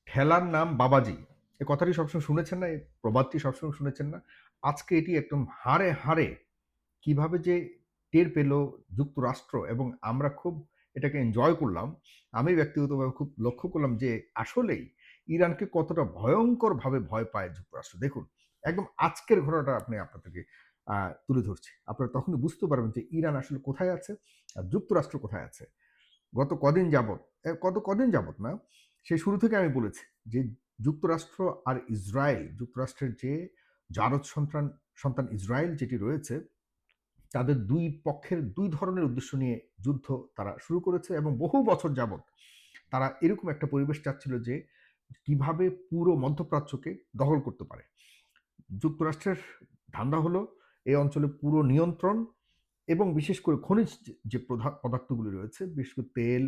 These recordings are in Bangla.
ঠেলার নাম বাবাজি। এ কথাটি সবসময় শুনেছেন না? এই প্রবাদটি সবসময় শুনেছেন না? আজকে এটি একদম হাড়ে, হাড়ে কিভাবে যে টের পেল যুক্তরাষ্ট্র এবং আমরা খুব এটাকে এনজয় করলাম। আমি ব্যক্তিগতভাবে খুব লক্ষ্য করলাম যে আসলেই ইরানকে কতটা ভয়ংকরভাবে ভয় পায় যুক্তরাষ্ট্র। দেখুন, একদম আজকের ঘটনাটা আপনাদেরকে তুলে ধরছি। আপনারা তখনই বুঝতে পারবেন যে ইরান আসলে কোথায় আছে আর যুক্তরাষ্ট্র কোথায় আছে। গত কদিন যাবৎ, কদিন যাবৎ না, সেই শুরু থেকে আমি বলেছি যে যুক্তরাষ্ট্র আর ইসরায়েল, যুক্তরাষ্ট্রের যে জারজ সন্তান ইসরায়েল যেটি রয়েছে, তাদের ২ পক্ষের ২ ধরনের উদ্দেশ্য নিয়ে যুদ্ধ তারা শুরু করেছে এবং বহু বছর যাবৎ তারা এরকম একটা পরিবেশ চাচ্ছিল যে কিভাবে পুরো মধ্যপ্রাচ্যকে দখল করতে পারে। যুক্তরাষ্ট্রের ধান্দা হলো এই অঞ্চলে পুরো নিয়ন্ত্রণ এবং বিশেষ করে খনিজ যে পদার্থগুলি রয়েছে, বিশেষ করে তেল,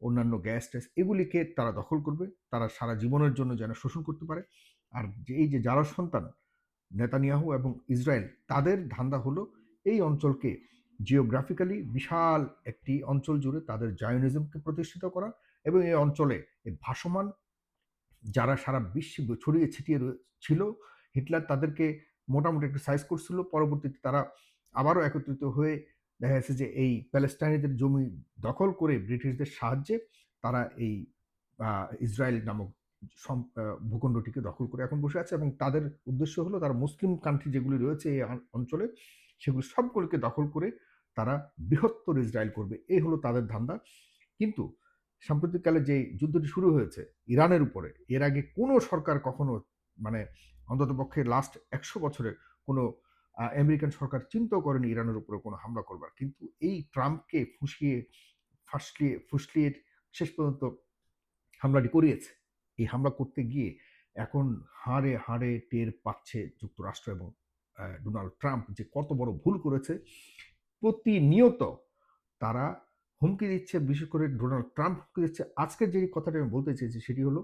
অন্যান্য গ্যাস-ট্যাস এগুলিকে তারা দখল করবে। তারা সারা জীবনের জন্য যেন শোষণ করতে পারে। আর যে এই যে জারজ সন্তান নেতানিয়াহু এবং ইসরায়েল, তাদের ধান্দা হলো এই অঞ্চলকে জিওগ্রাফিক্যালি বিশাল একটি অঞ্চল জুড়ে তাদের জায়োনিজমকে প্রতিষ্ঠিত করা এবং এই অঞ্চলে ভাসমান যারা সারা বিশ্বে ছড়িয়ে ছিটিয়ে ছিল, হিটলার তাদেরকে মোটামুটি একটু সাইজ করছিল। পরবর্তীতে তারা আবারও একত্রিত হয়ে দেখা যাচ্ছে যে এই প্যালেস্টাইনিদের জমি দখল করে ব্রিটিশদের সাহায্যে তারা এই ইসরায়েল নামক ভূখণ্ডটিকে দখল করে এখন বসে আছে এবং তাদের উদ্দেশ্য হলো তারা মুসলিম কান্ট্রি যেগুলি রয়েছে এই অঞ্চলে সেগুলি সবগুলোকে দখল করে তারা বৃহত্তর ইসরায়েল করবে। এই হলো তাদের ধান্দা। কিন্তু সাম্প্রতিককালে যে যুদ্ধটি শুরু হয়েছে ইরানের উপরে, এর আগে কোনো সরকার কখনো মানে অন্ততপক্ষে লাস্ট ১০০ বছরে কোনো আমেরিকান সরকার চিন্তাও করেনি ইরানের উপরে কোনো হামলা করবার। কিন্তু এই ট্রাম্পকে ফুসলিয়ে শেষ পর্যন্ত হামলাটি করিয়েছে। এই হামলা করতে গিয়ে এখন হাড়ে, হাড়ে টের পাচ্ছে যুক্তরাষ্ট্র এবং ডোনাল্ড ট্রাম্প যে কত বড় ভুল করেছে। প্রতিনিয়ত তারা হুমকি দিচ্ছে, বিশেষ করে ডোনাল্ড ট্রাম্প হুমকি দিচ্ছে। আজকের যে কথাটা আমি বলতে চেয়েছি সেটি হলো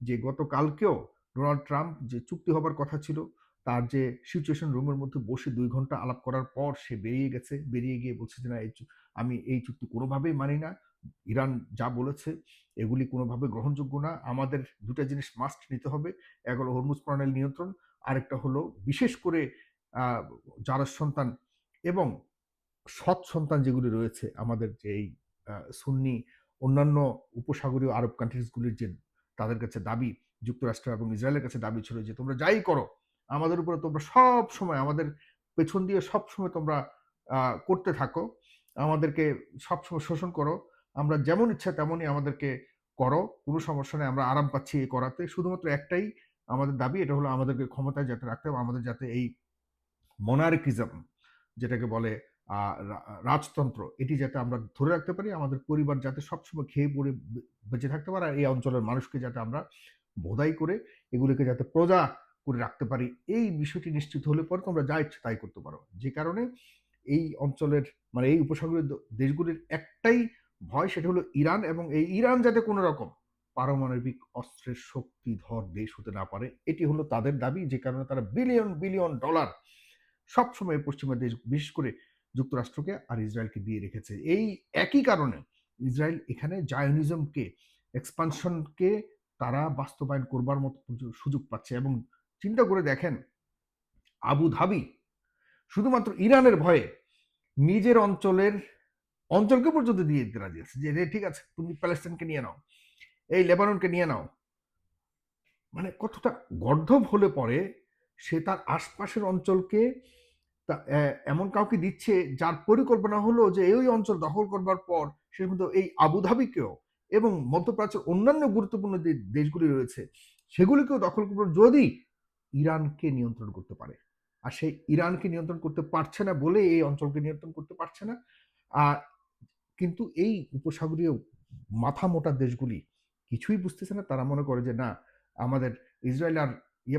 যে গতকালকেও ডোনাল্ড ট্রাম্প যে চুক্তি হবার কথা ছিল, তার যে সিচুয়েশন রুমের মধ্যে বসে ২ ঘন্টা আলাপ করার পর সে বেরিয়ে গেছে। বেরিয়ে গিয়ে বলছে যে, "না, আমি এই চুক্তি কোনোভাবেই মানি না। ইরান যা বলেছে এগুলি কোনোভাবে গ্রহণযোগ্য না। আমাদের ২ টা জিনিস মাস্ট নিতে হবে। এক হলো হরমুজ প্রণালী নিয়ন্ত্রণ, আরেকটা হলো বিশেষ করে আ জারজ সন্তান এবং সৎ সন্তান যেগুলি রয়েছে আমাদের যে এই সুন্নি অন্যান্য উপসাগরীয় আরব কান্ট্রিজ গুলির যে তাদের কাছে দাবি, যুক্তরাষ্ট্র এবং ইসরায়েলের কাছে দাবি ছিল যে তোমরা যাই করো আমাদের উপরে তোমরা সবসময় আমাদের পেছন দিয়ে সবসময় তোমরা করতে থাকো, আমাদেরকে সবসময় শোষণ করো, আমরা যেমন ইচ্ছা তেমনই আমাদেরকে করো, কোনো সমস্যা নেই, আমরা আরাম পাচ্ছি এই করাতে। শুধুমাত্র একটাই আমাদের দাবি, এটা হলো আমাদেরকে ক্ষমতায় যাতে রাখতে হবে, আমাদের যাতে এই মোনার্কিজম যেটাকে বলে আ রা রাজতন্ত্র, এটি যাতে আমরা ধরে রাখতে পারি, আমাদের পরিবার যাতে সবসময় খেয়ে পরে বেঁচে থাকতে পারে, আর এই অঞ্চলের মানুষকে যাতে আমরা ভোদাই করে এগুলোকে যাতে প্রজা করে রাখতে পারি। এই বিষয়টি নিশ্চিত হলে পরে তোমরা যা ইচ্ছে তাই করতে পারো। যে কারণে এই অঞ্চলের মানে এই উপসাগরীয় দেশগুলির একটাই ভয়, সেটা হলো ইরান এবং এই ইরান যাতে কোন রকম পারমাণবিক অস্ত্রের শক্তিধর দেশ হতে না পারে। এটি হলো তাদের দাবি, যে কারণে তারা বিলিয়ন, বিলিয়ন ডলার সবসময় পশ্চিমা দেশ বিশেষ করে যুক্তরাষ্ট্রকে আর ইসরায়েলকে দিয়ে রেখেছে। এই একই কারণে ইসরায়েল এখানে জায়োনিজমকে এক্সপানশনকে তারা বাস্তবায়ন করবার মতো সুযোগ পাচ্ছে এবং চিন্তা করে দেখেন আবু ধাবি শুধুমাত্র ইরানের ভয়ে নিজের অঞ্চলকে পর্যন্ত দিয়ে দিতে রাজি আছে যে ঠিক আছে তুমি প্যালেস্টাইনকে নিয়ে নাও, এই লেবাননকে নিয়ে নাও। মানে কতটা গর্ধব হলে পরে সে তার আশপাশের অঞ্চলকে এমন কাউকে দিচ্ছে যার পরিকল্পনা হলো যে এই অঞ্চল দখল করবার পর সে কিন্তু এই আবুধাবিকেও এবং মধ্যপ্রাচ্যের অন্যান্য গুরুত্বপূর্ণ যে দেশগুলি রয়েছে সেগুলিকেও দখল করবার, যদি ইরানকে নিয়ন্ত্রণ করতে পারে। আর সেই ইরানকে নিয়ন্ত্রণ করতে পারছে না বলে এই অঞ্চলকে নিয়ন্ত্রণ করতে পারছে না। আর কিন্তু এই উপসাগরীয় মাথা মোটা দেশগুলি কিছুই বুঝতেছে না। তারা মনে করে যে না, আমাদের ইসরায়েল আর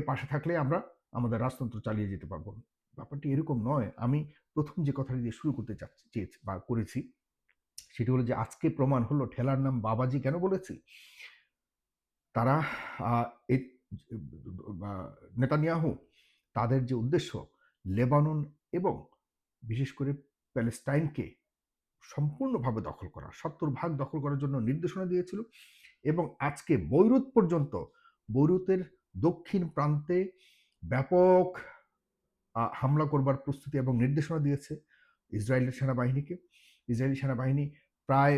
পাশে থাকলে আমরা আমাদের রাজতন্ত্র চালিয়ে যেতে পারবো। ব্যাপারটি এরকম নয়। আমি ১ম যে কথাটি দিয়ে শুরু করতে চেয়েছি বা করেছি সেটি হলো যে আজকে প্রমাণ হলো ঠেলার নাম বাবাজি কেন বলেছি? তারা আ এই আ নেতানিয়াহু তাদের যে উদ্দেশ্য লেবানন এবং বিশেষ করে প্যালেস্টাইনকে সম্পূর্ণভাবে দখল করা, ৭০ ভাগ দখল করার জন্য নির্দেশনা দিয়েছিল এবং আজকে বৈরুত পর্যন্ত বৈরুতের দক্ষিণ প্রান্তে ব্যাপক হামলা করবার প্রস্তুতি এবং নির্দেশনা দিয়েছে ইসরায়েলের সেনাবাহিনীকে। ইসরায়েলি সেনাবাহিনী প্রায়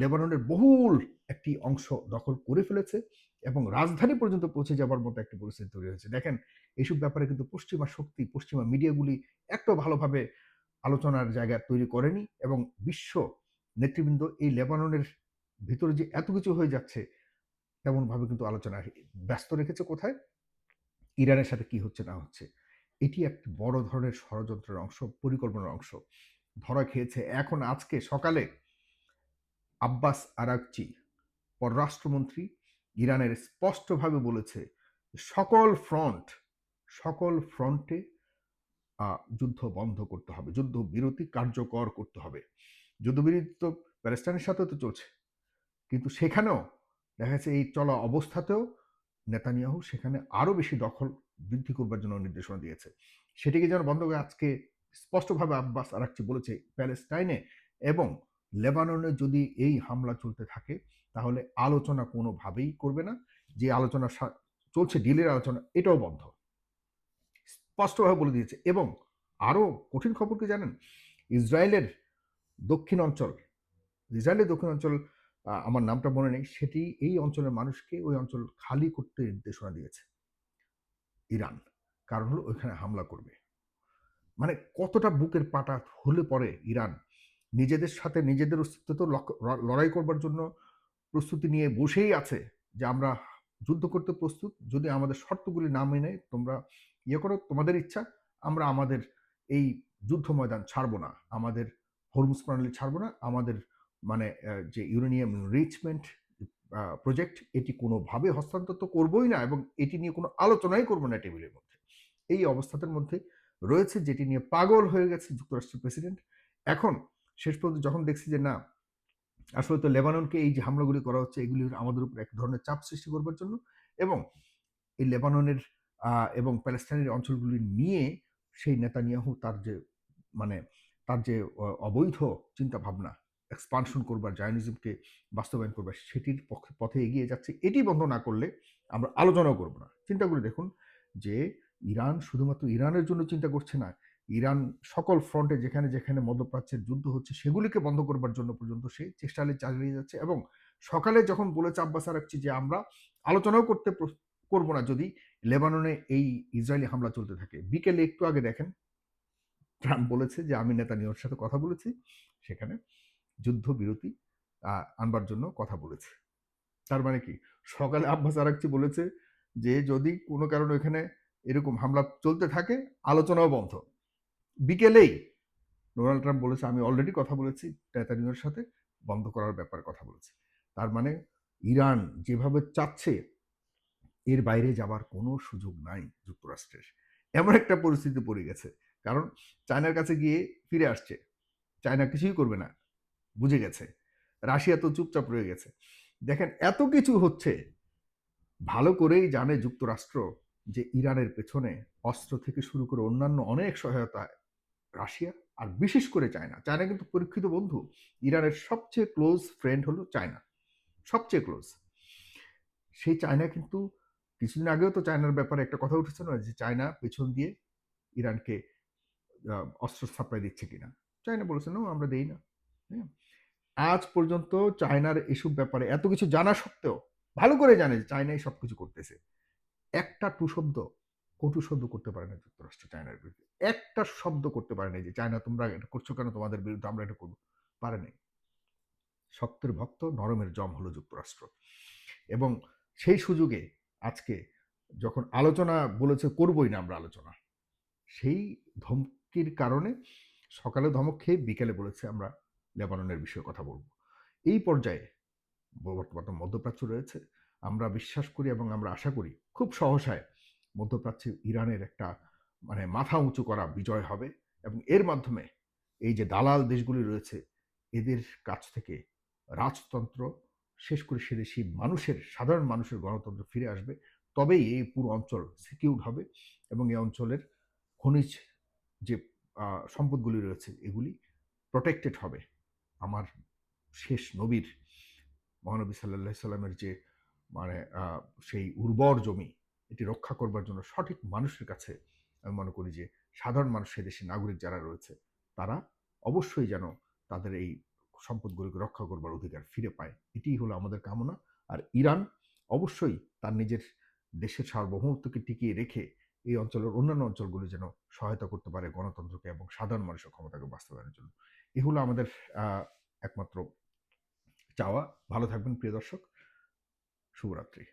লেবাননের বহুল একটি অংশ দখল করে ফেলেছে এবং রাজধানী পর্যন্ত পৌঁছে যাবার মতো একটি পরিস্থিতি তৈরি হয়েছে। দেখেন, এইসব ব্যাপারে কিন্তু পশ্চিমা শক্তি, পশ্চিমা মিডিয়াগুলি এত ভালোভাবে আলোচনার জায়গা তৈরি করেনি এবং বিশ্ব নেতৃবৃন্দ এই লেবাননের ভিতরে যে এত কিছু হয়ে যাচ্ছে তেমনভাবে কিন্তু আলোচনা ব্যস্ত রেখেছে কোথায়? ইরানের সাথে কি হচ্ছে না হচ্ছে। এটি একটি বড় ধরনের ষড়যন্ত্রের অংশ, পরিকল্পনার অংশ। ধরা খেয়েছে এখন আজকে সকালে আব্বাস আরাগচি পররাষ্ট্রমন্ত্রী ইরানের স্পষ্টভাবে বলেছে সকল ফ্রন্টে যুদ্ধ বন্ধ করতে হবে, যুদ্ধবিরতি কার্যকর করতে হবে। যুদ্ধবিরতি তো প্যালেস্টাইনের সাথেও তো চলছে, কিন্তু সেখানেও দেখা যাচ্ছে এই চলা অবস্থাতেও নেতানিয়াহু সেখানে আরও বেশি দখল বৃদ্ধি করবার জন্য নির্দেশনা দিয়েছে। সেটিকে যেন বন্ধ করে আজকে স্পষ্টভাবে আব্বাস আরাকচি বলেছে প্যালেস্টাইনে এবং লেবাননে যদি এই হামলা চলতে থাকে তাহলে আলোচনা কোনোভাবেই করবে না। যে আলোচনা চলছে, ডিলের আলোচনা, এটাও বন্ধ, স্পষ্টভাবে বলে দিয়েছে। এবং আরও কঠিন খবর কি জানেন? ইসরায়েলের দক্ষিণ অঞ্চল আমার নামটা মনে নেই, সেটি এই অঞ্চলের মানুষকে ওই অঞ্চল খালি করতে নির্দেশনা দিয়েছে ইরান। কারণ হলো ওইখানে হামলা করবে। মানে কতটা বুকের পাটা হলে পরে ইরান নিজেদের সাথে নিজেদের অস্তিত্ব তো লড়াই করবার জন্য প্রস্তুতি নিয়ে বসেই আছে যে আমরা যুদ্ধ করতে প্রস্তুত, যদি আমাদের শর্তগুলি না মেনে তোমরা করো, তোমাদের ইচ্ছা, আমরা আমাদের এই যুদ্ধ ময়দান ছাড়বো না, আমাদের হরমুজ প্রণালী ছাড়বো না, আমাদের মানে যে ইউরেনিয়াম রিচমেন্ট প্রজেক্ট এটি কোনোভাবে হস্তান্তর তো করবোই না এবং এটি নিয়ে কোনো আলোচনাই করবো না টেবিলের মধ্যে। এই অবস্থাটার মধ্যে রয়েছে, যেটি নিয়ে পাগল হয়ে গেছে যুক্তরাষ্ট্রের প্রেসিডেন্ট। এখন শেষ পর্যন্ত যখন দেখছি যে না, আসলে তো লেবাননকে এই যে হামলাগুলি করা হচ্ছে এগুলি আমাদের উপর এক ধরনের চাপ সৃষ্টি করবার জন্য এবং এই লেবাননের এবং প্যালেস্টাইনের অঞ্চলগুলি নিয়ে সেই নেতানিয়াহু মানে তার যে অবৈধ চিন্তা ভাবনা এক্সপানশন করবার, জায়নিজমকে বাস্তবায়ন করবার, সেটির পথে এগিয়ে যাচ্ছে। এটি বন্ধ না করলে আমরা আলোচনাও করব না। চিন্তা করে দেখুন যে ইরান শুধুমাত্র ইরানের জন্য চিন্তা করছে না, ইরান সকল ফ্রন্টে যেখানে যেখানে মধ্যপ্রাচ্যের যুদ্ধ হচ্ছে সেগুলিকে বন্ধ করবার জন্য পর্যন্ত সে চেষ্টা চালিয়ে যাচ্ছে। এবং সকালে যখন বলেছে আব্বাস আরাকচি যে আমরা আলোচনাও করব না যদি লেবাননে এই ইসরায়েলি হামলা চলতে থাকে, বিকেলে একটু আগে দেখেন ট্রাম্প বলেছে যে আমি নেতানিয়াহুর সাথে কথা বলেছি, সেখানে যুদ্ধবিরতি আনবার জন্য কথা বলেছে। তার মানে কি, সকালে আব্বাস আরাকচি বলেছে যে যদি কোনো কারণে ওইখানে এরকম হামলা চলতে থাকে আলোচনাও বন্ধ। বিকেলেই ডোনাল্ড ট্রাম্প বলেছে আমি অলরেডি কথা বলেছি নেতানিয়াহুর সাথে, বন্ধ করার ব্যাপারে কথা বলেছি। তার মানে ইরান যেভাবে চাচ্ছে এর বাইরে যাবার কোনো সুযোগ নাই যুক্তরাষ্ট্রের। এমন একটা পরিস্থিতি পড়ে গেছে, কারণ চায়নার কাছে গিয়ে ফিরে আসছে, চায়না কিছুই করবে না, বুঝে গেছে। রাশিয়া তো চুপচাপ রয়ে গেছে। দেখেন এত কিছু হচ্ছে, ভালো করেই জানে যুক্তরাষ্ট্র যে ইরানের পেছনে অস্ত্র থেকে শুরু করে অন্যান্য অনেক সহায়তা রাশিয়া আর বিশেষ করে চায়না। চায়না কিন্তু পরীক্ষিত বন্ধু। ইরানের সবচেয়ে ক্লোজ ফ্রেন্ড হলো চায়না, সবচেয়ে ক্লোজ। সেই চায়না কিন্তু কিছুদিন আগেও তো চায়নার ব্যাপারে একটা কথা উঠেছে না যে চায়না পেছন দিয়ে ইরানকে অস্ত্র সাপ্লাই দিচ্ছে কিনা। চায়না বলেছে না, আমরা দেই না। হ্যাঁ, আজ পর্যন্ত চায়নার এসব ব্যাপারে এত কিছু জানা সত্ত্বেও ভালো করে জানে যে চায়নাই সবকিছু করতেছে, একটা কটু শব্দ করতে পারে না যুক্তরাষ্ট্র চায়নার বিরুদ্ধে। একটা শব্দ করতে পারে না যে চায়না তোমরা এটা করছো কেন, তোমাদের বিরুদ্ধে আমরা এটা করবো, পারে নাই। সত্যের ভক্ত, নরমের জম হলো যুক্তরাষ্ট্র। এবং সেই সুযোগে আজকে যখন আলোচনা বলেছে করবই না আমরা আলোচনা, সেই ধমকির কারণে সকালে ধমক খেয়ে বিকেলে বলেছে আমরা লেবাননের বিষয়ে কথা বলবো। এই পর্যায়ে বর্তমান মধ্যপ্রাচ্য রয়েছে, আমরা বিশ্বাস করি এবং আমরা আশা করি খুব সহসায় মধ্যপ্রাচ্যে ইরানের একটা মানে মাথা উঁচু করা বিজয় হবে এবং এর মাধ্যমে এই যে দালাল দেশগুলি রয়েছে এদের কাছ থেকে রাজতন্ত্র শেষ করে সে দেশি মানুষের, সাধারণ মানুষের গণতন্ত্র ফিরে আসবে। তবেই এই পুরো অঞ্চল সিকিউরড হবে এবং এই অঞ্চলের খনিজ যে সম্পদগুলি রয়েছে এগুলি প্রোটেক্টেড হবে। আমার শেষ নবীর, মহানবী সাল্লাল্লাহু আলাইহি সাল্লামের যে মানে সেই উর্বর জমি এটি রক্ষা করবার জন্য সঠিক মানুষের কাছে আমি মনে করি যে সাধারণ মানুষ, সে দেশের নাগরিক যারা রয়েছে, তারা অবশ্যই যেন তাদের এই সম্পদগুলোকে রক্ষা করবার অধিকার ফিরে পায়। এটিই হলো আমাদের কামনা। আর ইরান অবশ্যই তার নিজের দেশের সার্বভৌমত্বকে টিকিয়ে রেখে এই অঞ্চলের অন্যান্য অঞ্চলগুলো যেন সহায়তা করতে পারে গণতন্ত্রকে এবং সাধারণ মানুষের ক্ষমতাকে বাস্তবায়নের জন্য। এ হলো আমাদের একমাত্র চাওয়া। ভালো থাকবেন প্রিয় দর্শক। শুভরাত্রি।